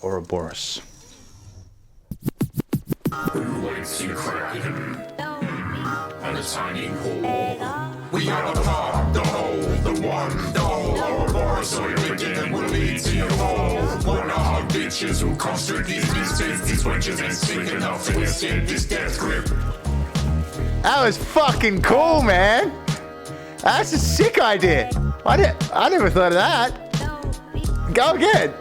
Ouroboros. Who waits in Kraken? And a tiny hole. We are the part, the whole, the one, the whole. Ouroboros, so you begin and will lead to your fall. Wanna hug bitches who construct these mistakes, these wenches ain't sick enough to escape this death grip. That was fucking cool, man. That's a sick idea. I never thought of that. Go again.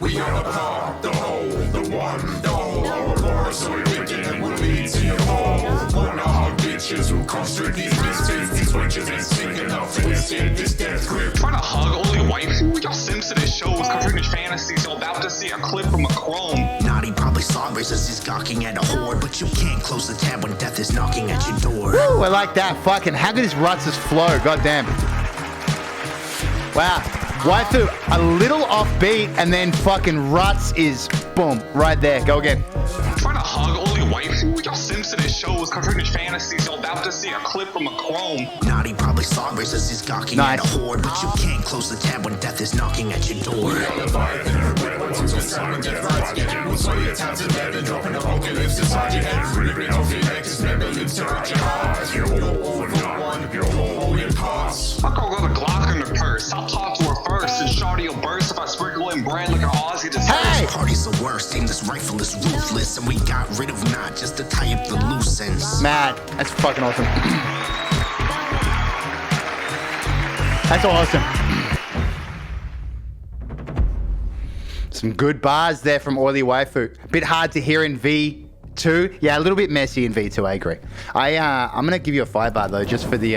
We are the part, the whole, the one, the whole. Ouroboros, so you begin and will lead to your fall. Wanna hug bitches who construct these mistakes, these wenches ain't sick enough to escape this death grip. Trying to hug only waifu? Y'all sims to this show with conflicting fantasies. Y'all about to see a clip from a chrome. Naughty probably saw races he's gawking at a horde, but you can't close the tab when death is knocking at your door. Woo, I like that. Fucking, how good is Rutz's flow? Goddamn. Wow. Waifu, a little offbeat, and then fucking Rutz is, boom, right there. Go again. Trying to hug only waifu? Y'all sims to this show with conflicting fantasies. Y'all about to see a clip from a chrome. Naughty probably saw races he's gawking at a horde, but you can't close the tab when death is knocking at your door. We are the fire in her grip, but to sound and death rights get it. We'll sway your tabs in bed and dropping apocalypse inside your head. Ripping off your neck, just never lives to rot your heart. You're all one, you're all in pass. My girl got a Glock in her purse. I'll talk to her first, and shawty will burst if I sprinkle in brand like an Aussie to Hey! Party's the worst, aimless rifle is ruthless, and we got rid of not just to tie up the loose ends. Matt, that's fucking awesome. That's awesome. Some good bars there from Oily Waifu. Bit hard to hear in V2. Yeah, a little bit messy in V2, I agree. I'm gonna give you a 5 bar though, just for the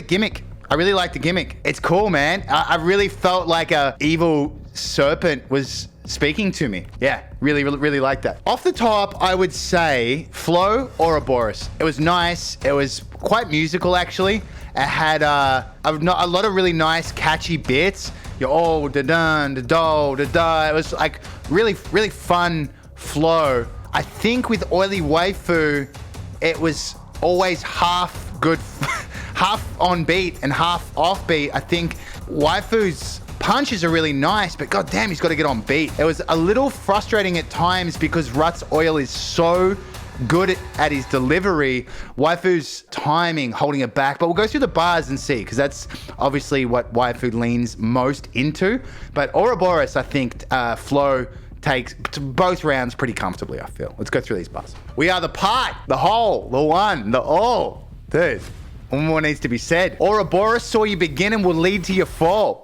gimmick. I really like the gimmick. It's cool, man. I really felt like a evil serpent was speaking to me. Yeah, really like that. Off the top, I would say Flow Ouroboros. It was nice. It was quite musical, actually. It had a lot of really nice, catchy bits. You're all da-dun, da-do, da-da. It was like really fun flow. I think with Oily Waifu, it was always half good, half on beat and half off beat. I think Waifu's punches are really nice, but goddamn, he's got to get on beat. It was a little frustrating at times because Rut's Oil is so good at his delivery. Waifu's timing holding it back, but we'll go through the bars and see, because that's obviously what Waifu leans most into. But Ouroboros, I think, flow takes both rounds pretty comfortably, I feel. Let's go through these bars. We are the part, the whole, the one, the all. Dude, one more needs to be said. Ouroboros saw you begin and will lead to your fall.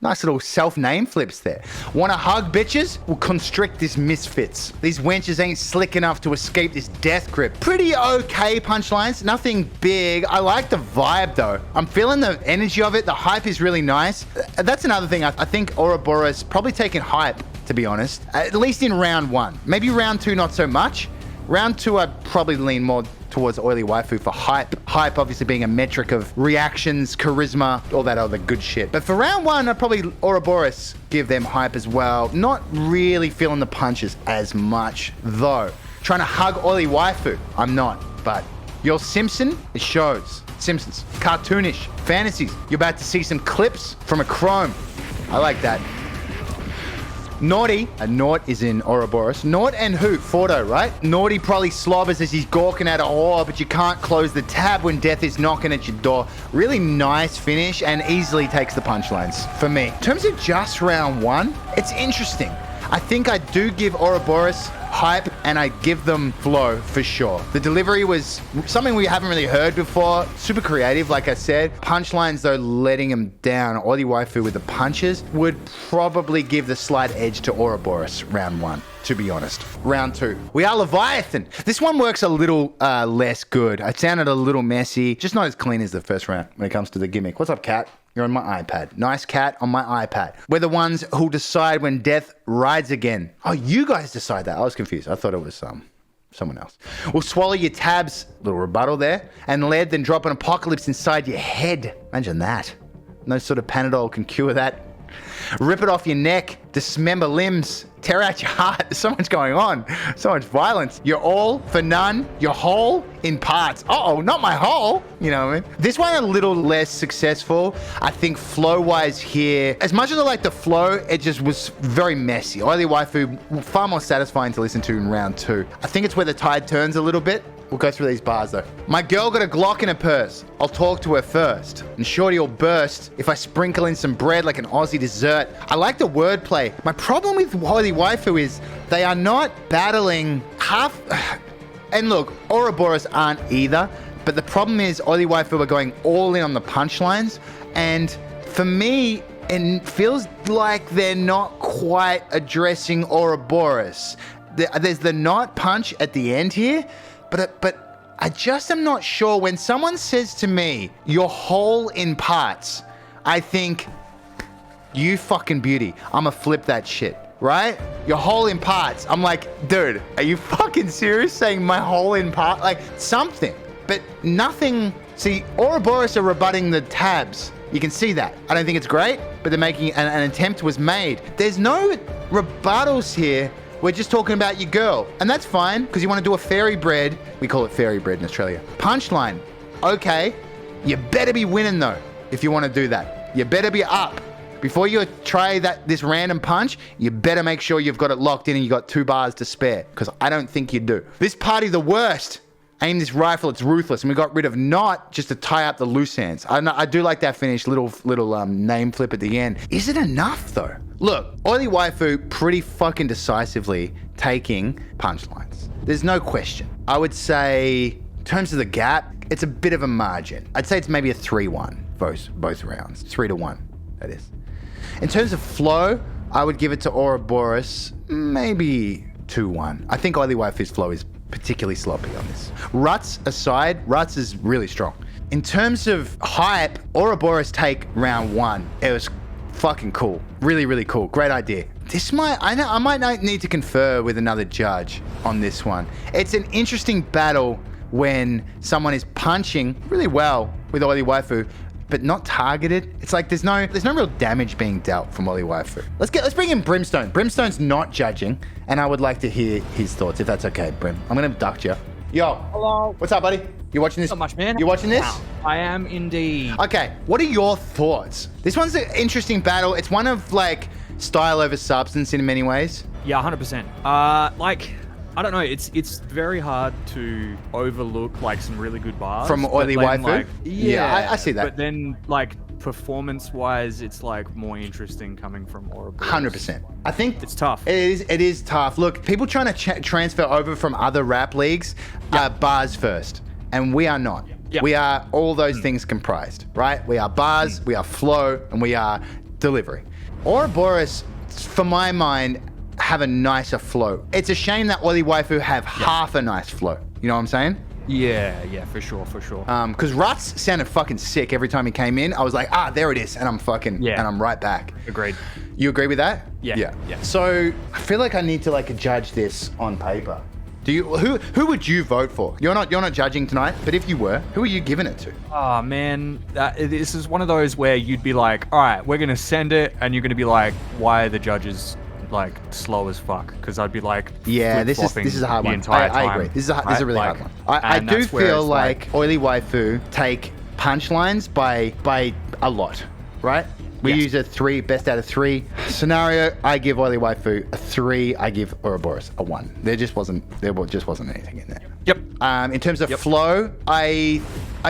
Nice little self-name flips there. Wanna hug bitches? Will constrict this misfits. These wenches ain't slick enough to escape this death grip. Pretty okay punchlines, nothing big. I like the vibe though. I'm feeling the energy of it. The hype is really nice. That's another thing. I think Ouroboros probably taking hype, to be honest. At least in round 1. Maybe round 2, not so much. Round 2, I'd probably lean more towards Oily Waifu for hype. Hype obviously being a metric of reactions, charisma, all that other good shit. But for round 1, I'd probably Ouroboros give them hype as well. Not really feeling the punches as much though. Trying to hug Oily Waifu, I'm not. But your Simpson, it shows. Simpsons, cartoonish, fantasies. You're about to see some clips from a chrome. I like that. Naughty, Naut is in Ouroboros. Naut and who? Fordo, right? Naughty probably slobbers as he's gawking at a whore, but you can't close the tab when death is knocking at your door. Really nice finish and easily takes the punchlines for me. In terms of just round 1, it's interesting. I think I do give Ouroboros hype and I give them flow for sure. The delivery was something we haven't really heard before. Super creative, like I said. Punchlines though, letting him down. Oily Waifu with the punches would probably give the slight edge to Ouroboros round 1, to be honest. Round 2, we are Leviathan. This one works a little less good. It sounded a little messy, just not as clean as the first round when it comes to the gimmick. What's up, cat? You're on my iPad. Nice cat on my iPad. We're the ones who'll decide when death rides again. Oh, you guys decide that. I was confused. I thought it was someone else. We'll swallow your tabs, little rebuttal there, and lead, then drop an apocalypse inside your head. Imagine that. No sort of Panadol can cure that. Rip it off your neck dismember limbs, tear out your heart. There's so much going on. So much violence. You're all for none. You're whole in parts. Uh-oh, not my whole. You know what I mean? This one a little less successful. I think flow-wise here, as much as I like the flow, it just was very messy. Oily Waifu, far more satisfying to listen to in round 2. I think it's where the tide turns a little bit. We'll go through these bars though. My girl got a Glock in her purse. I'll talk to her first. And shorty will burst if I sprinkle in some bread like an Aussie dessert. I like the wordplay. My problem with Oily Waifu is they are not battling half... And look, Ouroboros aren't either. But the problem is Oily Waifu are going all in on the punchlines. And for me, it feels like they're not quite addressing Ouroboros. There's the not punch at the end here. But I just am not sure. When someone says to me, you're whole in parts, I think, you fucking beauty. I'ma flip that shit, right? You're whole in parts. I'm like, dude, are you fucking serious saying my whole in part? Like, something, but nothing. See, Ouroboros are rebutting the tabs. You can see that. I don't think it's great, but they're making, an attempt was made. There's no rebuttals here. We're just talking about your girl. And that's fine, because you want to do a fairy bread. We call it fairy bread in Australia. Punchline. Okay. You better be winning, though, if you want to do that. You better be up. Before you try this random punch, you better make sure you've got it locked in and you got 2 bars to spare, because I don't think you do. This party, the worst. Aim this rifle, it's ruthless. And we got rid of not just to tie up the loose ends. I do like that finish, little name flip at the end. Is it enough, though? Look, Oily Waifu pretty fucking decisively taking punchlines. There's no question. I would say, in terms of the gap, it's a bit of a margin. I'd say it's maybe a 3-1, both rounds. 3-1, that is. In terms of flow, I would give it to Ouroboros, maybe 2-1. I think Oily Waifu's flow is particularly sloppy on this. Ruts aside, Ruts is really strong. In terms of hype, Ouroboros take round 1. It was fucking cool. Really, really cool. Great idea. I might not need to confer with another judge on this one. It's an interesting battle when someone is punching really well with Oily Waifu, but not targeted. It's like there's no real damage being dealt from Oily Waifu. Let's bring in Brimstone. Brimstone's not judging, and I would like to hear his thoughts, if that's okay, Brim. I'm gonna abduct you. Yo. Hello. What's up, buddy? You watching this? Not much, man. You watching this? I am indeed. Okay, what are your thoughts? This one's an interesting battle. It's one of like style over substance in many ways. Yeah, 100%. I don't know. It's very hard to overlook like some really good bars from Oily Waifu. Like, yeah, I see that. But then like performance-wise, it's like more interesting coming from Ouroboros. 100%. I think it's tough. It is tough. Look, people trying to transfer over from other rap leagues are bars first, and we are not. Yep. We are all those things comprised, right? We are bars, we are flow, and we are delivery. Ouroboros, for my mind, have a nicer flow. It's a shame that Oily Waifu have half a nice flow. You know what I'm saying? Yeah, for sure. Because Ruts sounded fucking sick every time he came in. I was like, there it is, and I'm fucking, and I'm right back. Agreed. You agree with that? Yeah. So I feel like I need to like judge this on paper. Do you? Who would you vote for? You're not judging tonight, but if you were, who are you giving it to? Oh man, this is one of those where you'd be like, all right, we're gonna send it, and you're gonna be like, why are the judges like slow as fuck? Because I'd be like, yeah, this is a hard one. I agree. This is a really hard one. I do feel like Oily Waifu take punchlines by a lot, right? We use a 3, best out of 3 scenario. I give Oily Waifu a 3. I give Ouroboros a 1. There just wasn't anything in there. Yep. In terms of flow, I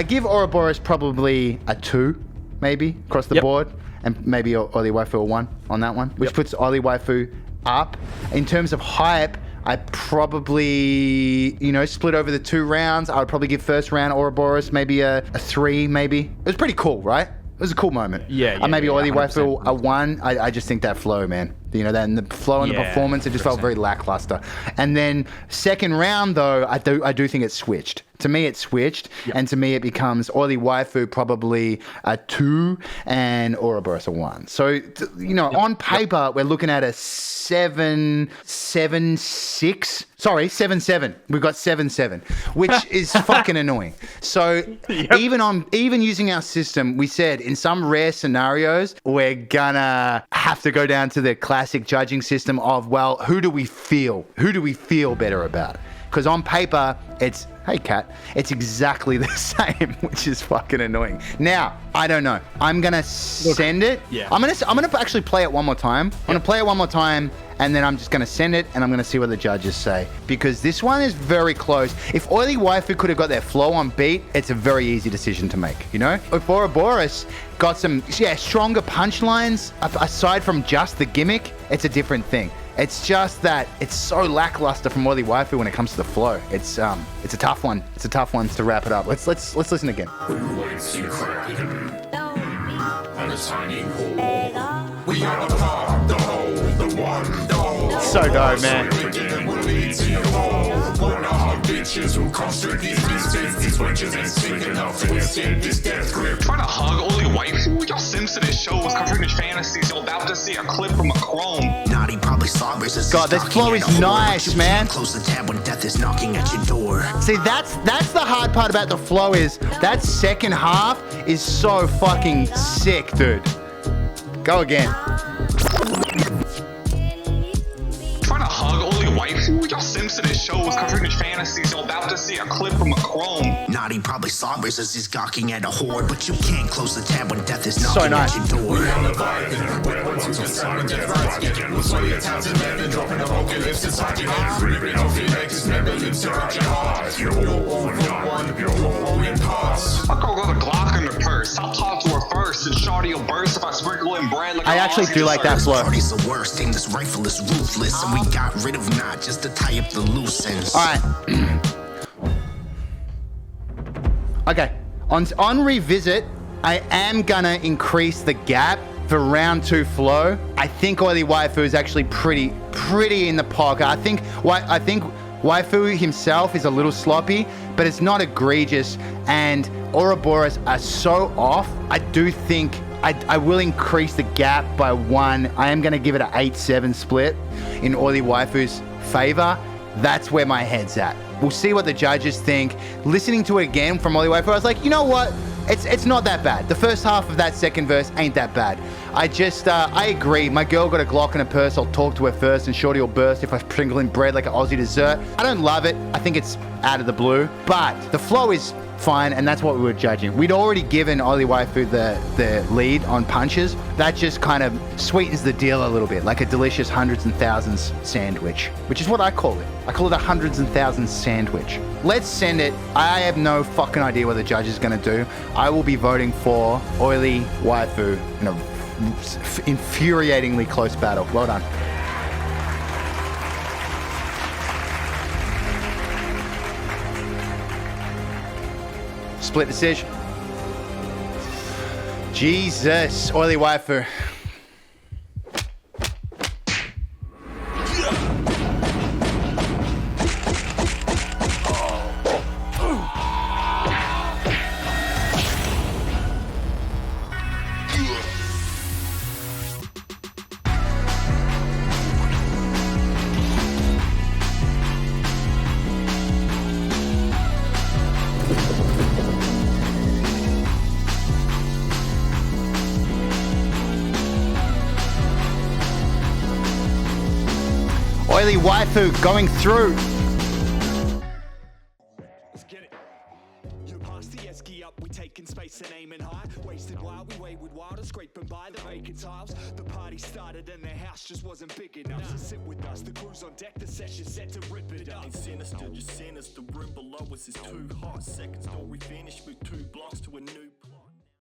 give Ouroboros probably a 2, maybe across the board, and maybe Oily Waifu a 1 on that one, which puts Oily Waifu up. In terms of hype, I probably, split over the 2 rounds. I would probably give first round Ouroboros maybe a 3, maybe. It was pretty cool, right? It was a cool moment. Maybe Oily Waifu a 1. I just think that flow, man. And the flow and the performance, it just 100%. Felt very lackluster. And then second round, though, I do think it switched To me, it switched, and to me, it becomes Oily Waifu probably a 2 and Ouroboros a 1. So, you know, on paper, we're looking at a 7-7-6. Sorry, 7-7. We've got 7-7, which is fucking annoying. So even using our system, we said in some rare scenarios, we're gonna have to go down to the classic judging system of, well, who do we feel better about? Because on paper, it's, hey, cat, it's exactly the same, which is fucking annoying. Now, I don't know. I'm going to send it. Yeah. I'm going to actually play it one more time. I'm going to play it one more time, and then I'm just going to send it, and I'm going to see what the judges say. Because this one is very close. If Oily Waifu could have got their flow on beat, it's a very easy decision to make, you know? If Ouroboros got some, stronger punchlines, aside from just the gimmick, it's a different thing. It's just that it's so lackluster from Oily Waifu when it comes to the flow. It's a tough one. It's a tough one to wrap it up. Let's listen again. Who waits you kraken? And a tiny hole. We are the part, the whole, the one, the whole. So dope, man. Will lead to your hole. Wanna hug bitches who constrict these mistakes, these wenches ain't sick enough to escape this death grip. Trying to hug Oily Waifu? Y'all Sims to this show was covering his fantasies. Y'all about to see a clip from a chrome. Naughty probably saw versus God, this flow is nice, man. Close the tab when death is knocking at your door. See, that's the hard part about the flow is that second half is so fucking sick, dude. Go again. Trying to hug Oily Waifu? Y'all Sims to this show was covering his fantasies. Y'all about to see a clip from a chrome. Naughty probably saw versus he's gawking at a horde, but you can't close the tab when death is So knocking nice. at your door. We on the vibe, we're ones who just sound death right. Getting with sweaty attacks and then dropping the vocal lips inside your head. Ripping off your legs, his member lips are at your heart. You're all one, you're all in parts. My girl got a Glock in her purse. I'll talk to her first, and shawty will burst if I sprinkle in bread like I actually do like that flow. Party's the worst, and this rifle is ruthless, and we got rid of not just to tie up the loose ends. All right. Okay. On revisit, I am gonna increase the gap for round 2 flow. I think Oily Waifu is actually pretty in the pocket. I think Waifu himself is a little sloppy, but it's not egregious. And Ouroboros are so off. I do think I will increase the gap by 1. I am going to give it an 8-7 split in Oily Waifu's favor. That's where my head's at. We'll see what the judges think. Listening to it again from Oily Waifu, I was like, you know what? It's not that bad. The first half of that second verse ain't that bad. I agree. My girl got a Glock in her purse. I'll talk to her first, and shorty will burst if I sprinkle in bread like an Aussie dessert. I don't love it. I think it's out of the blue, but the flow is fine, and that's what we were judging. We'd already given Oily Waifu the lead on punches. That just kind of sweetens the deal a little bit, like a delicious hundreds and thousands sandwich, which is what I call it. I call it a hundreds and thousands sandwich. Let's send it. I have no fucking idea what the judge is going to do. I will be voting for Oily Waifu in a infuriatingly close battle. Well done. Split decision. Jesus, Oily Waifu. Oily Waifu going through. Let's get it. You pass the esky up, we taking space and aiming high. Wasted while we wayward wild and scraping by the vacant tiles. The party started and their house just wasn't big enough. So sit with us, the crew's on deck, the session set to rip it up. Ain't sinister, just sinister. Room below us is too hot. Second story finished with 2 blocks to a new